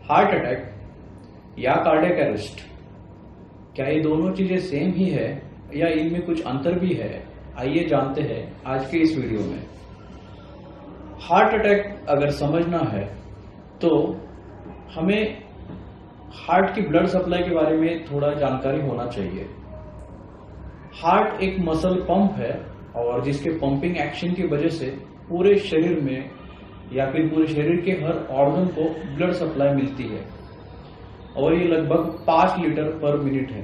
Heart attack या cardiac arrest, क्या ये दोनों चीजें सेम ही है या इनमें कुछ अंतर भी है? आइए जानते हैं आज के इस वीडियो में। हार्ट अटैक अगर समझना है तो हमें हार्ट की ब्लड सप्लाई के बारे में थोड़ा जानकारी होना चाहिए। हार्ट एक मसल पंप है और जिसके पंपिंग एक्शन की वजह से पूरे शरीर में या फिर पूरे शरीर के हर ऑर्गन को ब्लड सप्लाई मिलती है और ये लगभग 5 लीटर पर मिनट है।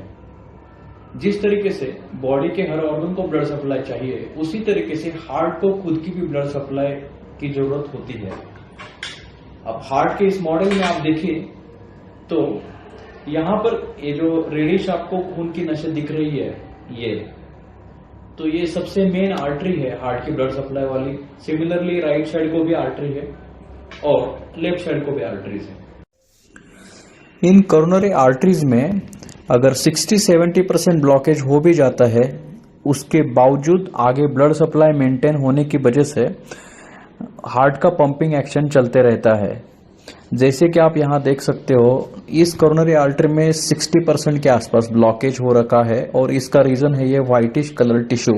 जिस तरीके से बॉडी के हर ऑर्गन को ब्लड सप्लाई चाहिए, उसी तरीके से हार्ट को खुद की भी ब्लड सप्लाई की जरूरत होती है। अब हार्ट के इस मॉडल में आप देखिए तो यहां पर ये जो रेडिश आपको खून की नसें दिख रही है, ये सबसे मेन आर्टरी है हार्ट की ब्लड सप्लाई वाली। सिमिलरली राइट साइड को भी आर्टरी है और लेफ्ट साइड को भी आर्टरीज है। इन कोरोनरी आर्टरीज में अगर 60-70% ब्लॉकेज हो भी जाता है, उसके बावजूद आगे ब्लड सप्लाई मेंटेन होने की वजह से हार्ट का पंपिंग एक्शन चलते रहता है। जैसे कि आप यहां देख सकते हो, इस कोरोनरी आर्टरी में 60% के आसपास ब्लॉकेज हो रखा है और इसका रीजन है ये व्हाइटिश कलर टिश्यू,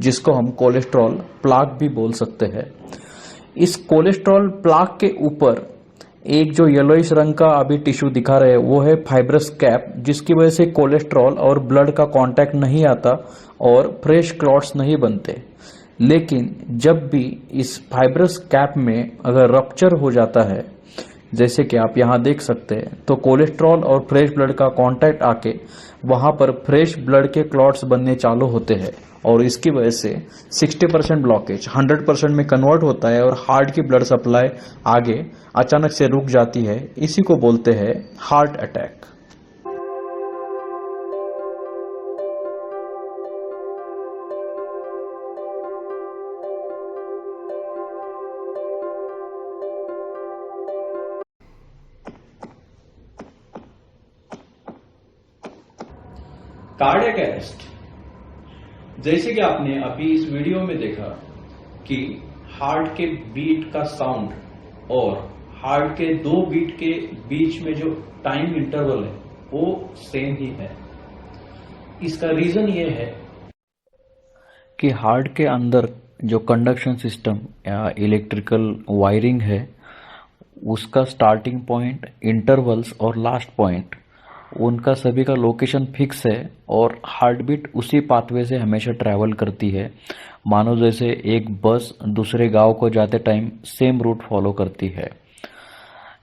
जिसको हम कोलेस्ट्रॉल प्लाक भी बोल सकते हैं। इस कोलेस्ट्रॉल प्लाक के ऊपर एक जो येलोइश रंग का अभी टिश्यू दिखा रहे हैं, वो है फाइब्रस कैप, जिसकी वजह से कोलेस्ट्रॉल और ब्लड का कांटेक्ट नहीं आता और फ्रेश क्लॉट्स नहीं बनते। लेकिन जब भी इस फाइब्रस कैप में अगर रप्चर हो जाता है, जैसे कि आप यहां देख सकते हैं, तो कोलेस्ट्रॉल और फ्रेश ब्लड का कांटेक्ट आके वहां पर फ्रेश ब्लड के क्लॉट्स बनने चालू होते हैं और इसकी वजह से 60% ब्लॉकेज 100% में कन्वर्ट होता है और हार्ट की ब्लड सप्लाई आगे अचानक से रुक जाती है। इसी को बोलते हैं हार्ट अटैक। कार्डियक अरेस्ट, जैसे कि आपने अभी इस वीडियो में देखा कि हार्ट के बीट का साउंड और हार्ट के 2 बीट के बीच में जो टाइम इंटरवल है वो सेम ही है। इसका रीजन ये है कि हार्ट के अंदर जो कंडक्शन सिस्टम या इलेक्ट्रिकल वायरिंग है, उसका स्टार्टिंग पॉइंट, इंटरवल्स और लास्ट पॉइंट, उनका सभी का लोकेशन फिक्स है और हार्ट बीट उसी पाथवे से हमेशा ट्रैवल करती है। मानो जैसे एक बस दूसरे गांव को जाते टाइम सेम रूट फॉलो करती है।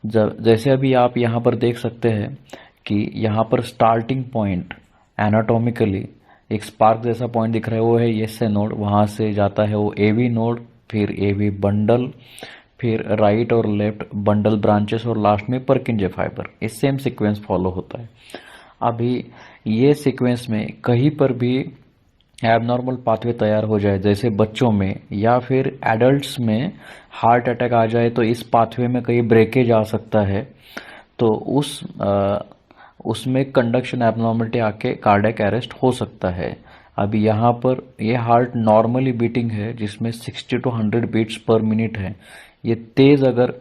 जैसे अभी आप यहाँ पर देख सकते हैं कि यहाँ पर स्टार्टिंग पॉइंट एनाटॉमिकली एक स्पार्क जैसा पॉइंट दिख रहा है, वो है एसए नोड। वहाँ से जाता है वो एवी नोड, फिर एवी बंडल, फिर राइट और लेफ्ट बंडल ब्रांचेस और लास्ट में परकिंजे फाइबर। इस सेम सीक्वेंस फॉलो होता है। अभी ये सीक्वेंस में कहीं पर भी एबनॉर्मल पाथवे तैयार हो जाए, जैसे बच्चों में या फिर एडल्ट्स में हार्ट अटैक आ जाए, तो इस पाथवे में कहीं ब्रेकेज आ सकता है, तो उसमें कंडक्शन एबनॉर्मलिटी आके कार्डियक अरेस्ट हो सकता है। अभी यहाँ पर ये हार्ट नॉर्मली बीटिंग है, जिसमें 60 to 100 बीट्स पर मिनट है। ये तेज अगर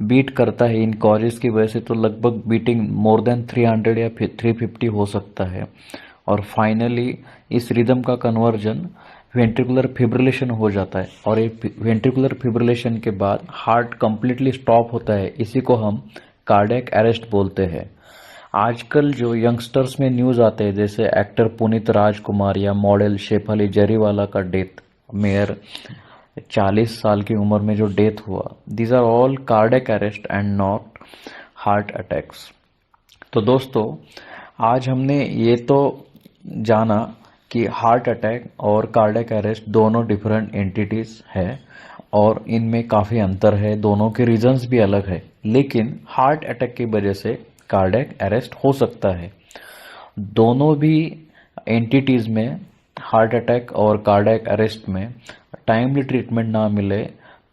बीट करता है इन कॉजेस की वजह से, तो लगभग बीटिंग मोर देन 300 या फिर 350 हो सकता है। और फाइनली इस रिदम का कन्वर्जन वेंट्रिकुलर फिब्रिलेशन हो जाता है और ये वेंट्रिकुलर फिब्रिलेशन के बाद हार्ट कंप्लीटली स्टॉप होता है। इसी को हम कार्डियक अरेस्ट बोलते हैं। आजकल जो यंगस्टर्स में न्यूज आते हैं, जैसे एक्टर पुनीत राजकुमार या मॉडल शेफाली जरीवाला का डेथ, मेयर 40 साल की उम्र में जो डेथ हुआ, these are all cardiac arrest and not heart attacks. तो दोस्तों, आज हमने ये तो जाना कि हार्ट अटैक और कार्डियक अरेस्ट दोनों डिफरेंट एंटिटीज है और इनमें काफ़ी अंतर है, दोनों के रीजंस भी अलग है। लेकिन हार्ट अटैक की वजह से कार्डियक अरेस्ट हो सकता है। दोनों भी एंटिटीज में हार्ट अटैक और कार्डियक अरेस्ट में टाइमली ट्रीटमेंट ना मिले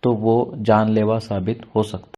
तो वो जानलेवा साबित हो सकता है।